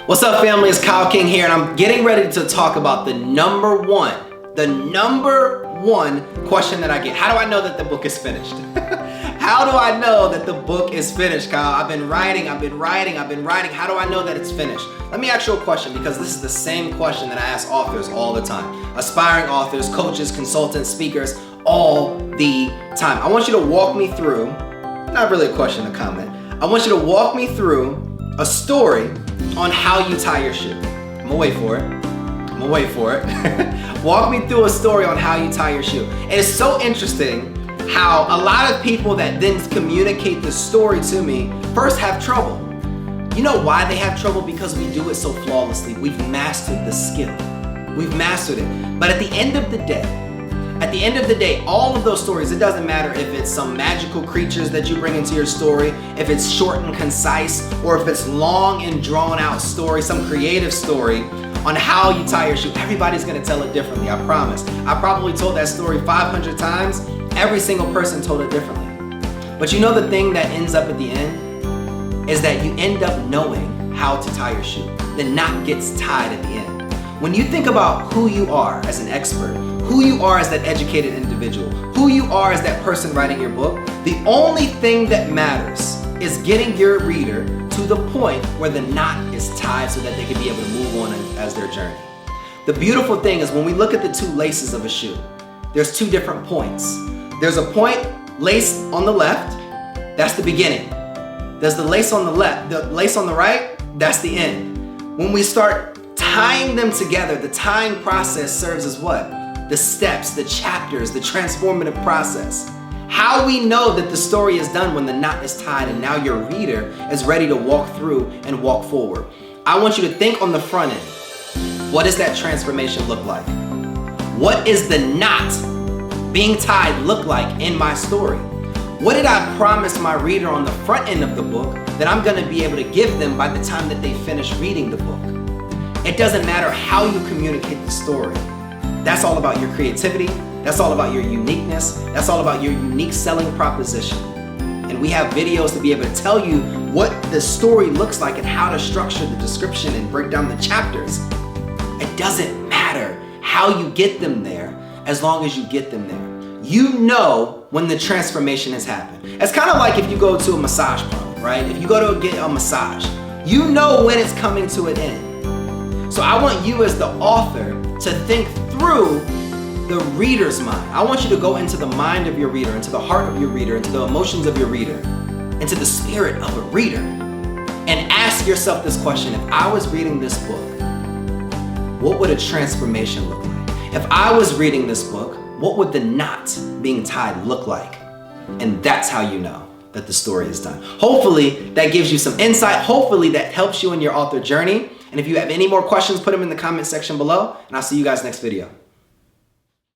What's up, family? It's Kyle King here, and I'm getting ready to talk about the number one question that I get. How do I know that the book is finished? How do I know that the book is finished, Kyle? I've been writing. How do I know that it's finished? Let me ask you a question, because this is the same question that I ask authors all the time. Aspiring authors, coaches, consultants, speakers, all the time. I want you to walk me through, not really a question, a comment. I want you to walk me through a story on how you tie your shoe. I'm gonna wait for it. Walk me through a story on how you tie your shoe. And it's so interesting how a lot of people that then communicate the story to me first have trouble. You know why they have trouble? Because we do it so flawlessly. We've mastered the skill. We've mastered it. But at the end of the day, all of those stories, it doesn't matter if it's some magical creatures that you bring into your story, if it's short and concise, or if it's long and drawn out story, some creative story on how you tie your shoe. Everybody's gonna tell it differently, I promise. I probably told that story 500 times. Every single person told it differently. But you know the thing that ends up at the end is that you end up knowing how to tie your shoe. The knot gets tied at the end. When you think about who you are as an expert, who you are as that educated individual, who you are as that person writing your book, the only thing that matters is getting your reader to the point where the knot is tied so that they can be able to move on as their journey. The beautiful thing is when we look at the two laces of a shoe, there's two different points. There's a point lace on the left, that's the beginning. There's the lace on the left, the lace on the right, that's the end. When we start tying them together, the tying process serves as what? The steps, the chapters, the transformative process. How we know that the story is done when the knot is tied and now your reader is ready to walk through and walk forward. I want you to think on the front end. What does that transformation look like? What is the knot being tied look like in my story? What did I promise my reader on the front end of the book that I'm gonna be able to give them by the time that they finish reading the book? It doesn't matter how you communicate the story. That's all about your creativity. That's all about your uniqueness. That's all about your unique selling proposition. And we have videos to be able to tell you what the story looks like and how to structure the description and break down the chapters. It doesn't matter how you get them there as long as you get them there. You know when the transformation has happened. It's kind of like if you go to a massage parlor, right? If you go to get a massage, you know when it's coming to an end. So I want you as the author to think through the reader's mind. I want you to go into the mind of your reader, into the heart of your reader, into the emotions of your reader, into the spirit of a reader, and ask yourself this question: if I was reading this book, what would a transformation look like? If I was reading this book, what would the knot being tied look like? And that's how you know that the story is done. Hopefully that gives you some insight. Hopefully that helps you in your author journey. And if you have any more questions, put them in the comment section below, and I'll see you guys next video.